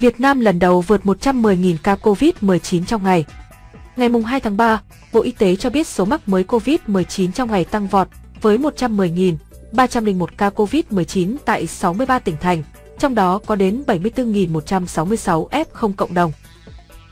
Việt Nam lần đầu vượt 110.000 ca COVID-19 trong ngày. Ngày 2 tháng 3, Bộ Y tế cho biết số mắc mới COVID-19 trong ngày tăng vọt với 110.301 ca COVID-19 tại 63 tỉnh thành, trong đó có đến 74.166 F0 cộng đồng.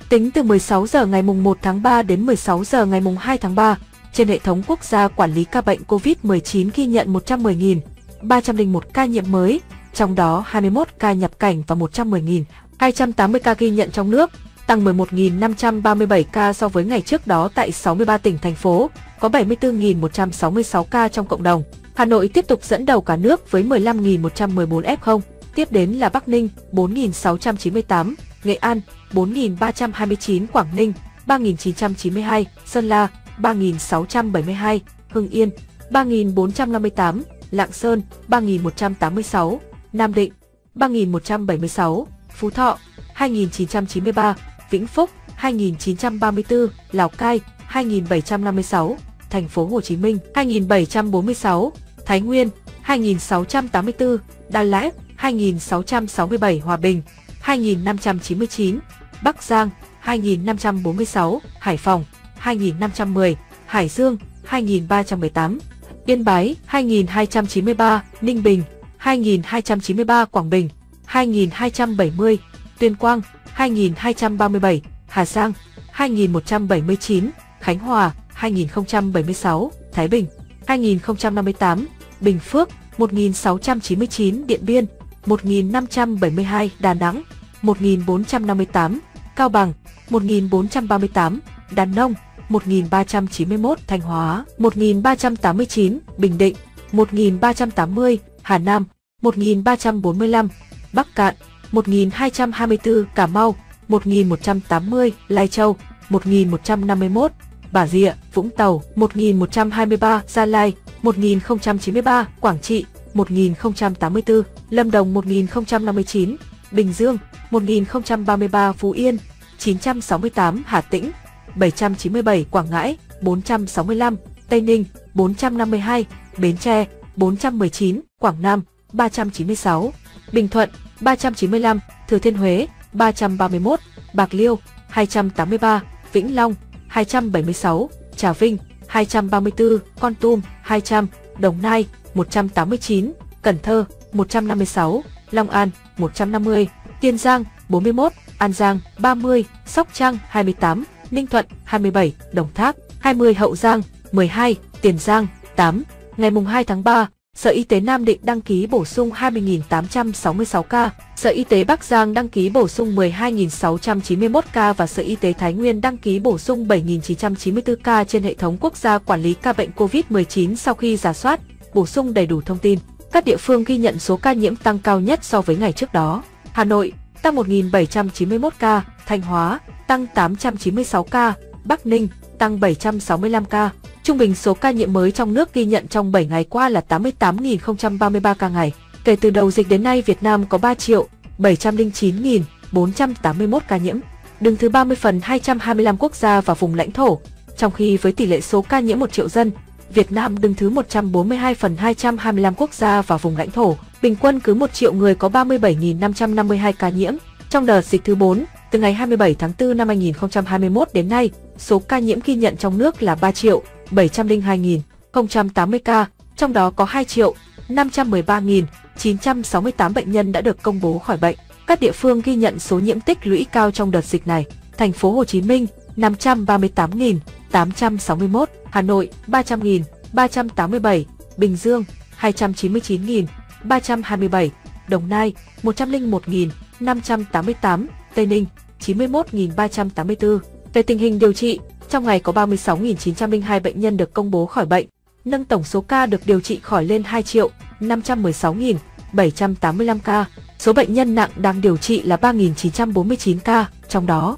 Tính từ 16 giờ ngày 1 tháng 3 đến 16 giờ ngày 2 tháng 3, trên hệ thống quốc gia quản lý ca bệnh COVID-19 ghi nhận 110.301 ca nhiễm mới, trong đó 21 ca nhập cảnh và 110.280 ca ghi nhận trong nước, tăng 11.537 ca so với ngày trước đó tại 63 tỉnh thành phố, có 74.166 ca trong cộng đồng. Hà Nội tiếp tục dẫn đầu cả nước với 15.114 F0, tiếp đến là Bắc Ninh 4.698, Nghệ An 4.329, Quảng Ninh 3.992, Sơn La 3.672, Hưng Yên 3.458, Lạng Sơn 3.186, Nam Định 3.176, Phú Thọ 2.993, Vĩnh Phúc 2.934, Lào Cai 2.756, Thành phố Hồ Chí Minh 2.746, Thái Nguyên 2.684, Đà Lạt 2.667, Hòa Bình 2.599, Bắc Giang 2.546, Hải Phòng 2.510, Hải Dương 2.318, Yên Bái 2.293, Ninh Bình 2.293, Quảng Bình 2.270, Tuyên Quang 2.237, Hà Giang 2.179, Khánh Hòa 2.076, Thái Bình 2.058, Bình Phước 1.699, Điện Biên 1.572, Đà Nẵng 1.458, Cao Bằng 1.438, Đắk Nông 1.391, Thanh Hóa 1.389, Bình Định 1.380, Hà Nam 1.345, Bắc Cạn 1.224, Cà Mau 1.180, Lai Châu 1.151, Bà Rịa, Vũng Tàu 1.123, Gia Lai 1.093, Quảng Trị 1.084, Lâm Đồng 1.059, Bình Dương 1.033, Phú Yên 968, Hà Tĩnh 797, Quảng Ngãi 465, Tây Ninh 452, Bến Tre 419, Quảng Nam 396, Bình Thuận 395, Thừa Thiên Huế 331, Bạc Liêu 283, Vĩnh Long 276, Trà Vinh 234, Kon Tum 200, Đồng Nai 189, Cần Thơ 156, Long An 150, Tiền Giang 41, An Giang 30, Sóc Trăng 28, Ninh Thuận 27, Đồng Tháp 20, Hậu Giang 12, Tiền Giang 8. Ngày 2 tháng 3, Sở Y tế Nam Định đăng ký bổ sung 20.866 ca, Sở Y tế Bắc Giang đăng ký bổ sung 12.691 ca và Sở Y tế Thái Nguyên đăng ký bổ sung 7.994 ca trên hệ thống quốc gia quản lý ca bệnh COVID-19 sau khi rà soát, bổ sung đầy đủ thông tin. Các địa phương ghi nhận số ca nhiễm tăng cao nhất so với ngày trước đó. Hà Nội tăng 1.791 ca, Thanh Hóa tăng 896 ca, Bắc Ninh tăng 765 ca. Trung bình số ca nhiễm mới trong nước ghi nhận trong 7 ngày qua là 88.033 ca ngày. Kể từ đầu dịch đến nay, Việt Nam có 3.709.481 ca nhiễm, đứng thứ 30 phần 225 quốc gia và vùng lãnh thổ. Trong khi với tỷ lệ số ca nhiễm 1 triệu dân, Việt Nam đứng thứ 142 phần 225 quốc gia và vùng lãnh thổ. Bình quân cứ 1 triệu người có 37.552 ca nhiễm. Trong đợt dịch thứ 4, từ ngày 27 tháng 4 năm 2021 đến nay, số ca nhiễm ghi nhận trong nước là 3.702.080 ca, trong đó có 2.513.968 bệnh nhân đã được công bố khỏi bệnh. Các địa phương ghi nhận số nhiễm tích lũy cao trong đợt dịch này: Thành phố Hồ Chí Minh 538.861, Hà Nội 300.387, Bình Dương 299.327, Đồng Nai 101.588, Tây Ninh 91.384. Về tình hình điều trị, trong ngày có 36.902 bệnh nhân được công bố khỏi bệnh, nâng tổng số ca được điều trị khỏi lên 2.516.785 ca. Số bệnh nhân nặng đang điều trị là 3.949 ca, trong đó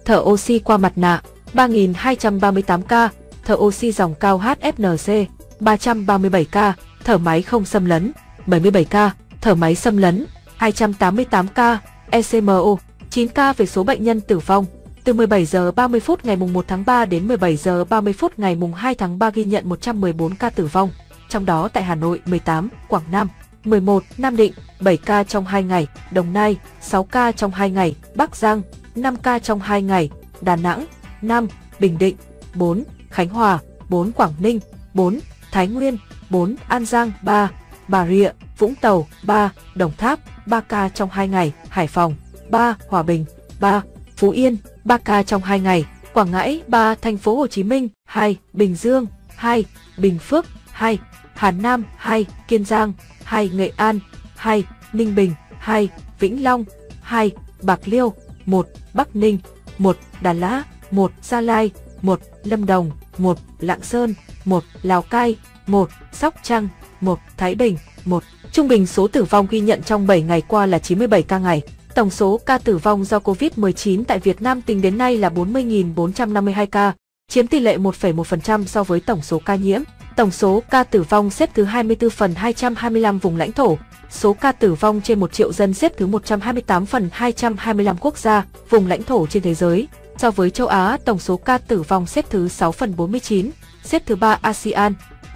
thở oxy qua mặt nạ 3.238 ca, thở oxy dòng cao HFNC 337 ca, thở máy không xâm lấn 77 ca, thở máy xâm lấn 288 ca, ECMO 9 ca. Về số bệnh nhân tử vong, từ 17 giờ 30 phút ngày 1 tháng 3 đến 17 giờ 30 phút ngày 2 tháng 3 ghi nhận 114 ca tử vong, trong đó tại Hà Nội 18, Quảng Nam 11. Nam Định, 7 ca trong 2 ngày, Đồng Nai, 6 ca trong 2 ngày, Bắc Giang, 5 ca trong 2 ngày, Đà Nẵng, 5, Bình Định, 4, Khánh Hòa, 4 Quảng Ninh, 4, Thái Nguyên, 4 An Giang, 3, Bà Rịa, Vũng Tàu, 3, Đồng Tháp, 3 ca trong 2 ngày, Hải Phòng, 3, Hòa Bình, 3, Phú Yên, 3 ca trong 2 ngày, Quảng Ngãi, 3, Thành phố Hồ Chí Minh, 2, Bình Dương, 2, Bình Phước, 2, Hà Nam, 2, Kiên Giang, 2, Nghệ An, 2, Ninh Bình, 2, Vĩnh Long, 2, Bạc Liêu, 1, Bắc Ninh, 1, Đà Nẵng, 1, Gia Lai, 1, Lâm Đồng, 1, Lạng Sơn, 1, Lào Cai, 1, Sóc Trăng, 1, Thái Bình, 1. Trung bình số tử vong ghi nhận trong 7 ngày qua là 97 ca ngày. Tổng số ca tử vong do Covid-19 tại Việt Nam tính đến nay là 40.452 ca, chiếm tỷ lệ 1,1% so với tổng số ca nhiễm. Tổng số ca tử vong xếp thứ 24 phần 225 vùng lãnh thổ. Số ca tử vong trên 1 triệu dân xếp thứ 128 phần 225 quốc gia, vùng lãnh thổ trên thế giới. So với châu Á, tổng số ca tử vong xếp thứ 6 phần 49, xếp thứ 3 ASEAN.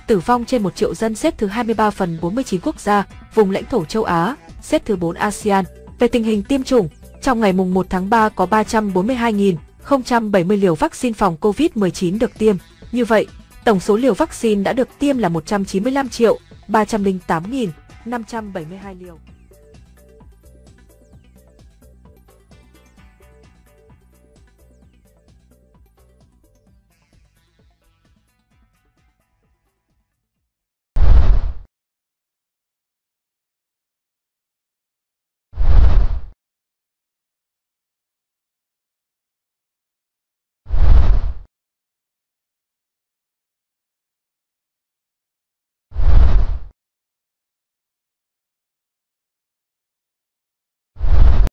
Tử vong trên 1 triệu dân xếp thứ 23 phần 49 quốc gia, vùng lãnh thổ châu Á, xếp thứ 4 ASEAN. Về tình hình tiêm chủng, trong ngày 1 tháng 3 có 342.070 liều vaccine phòng Covid-19 được tiêm. Như vậy, tổng số liều vaccine đã được tiêm là 195.308.572 liều.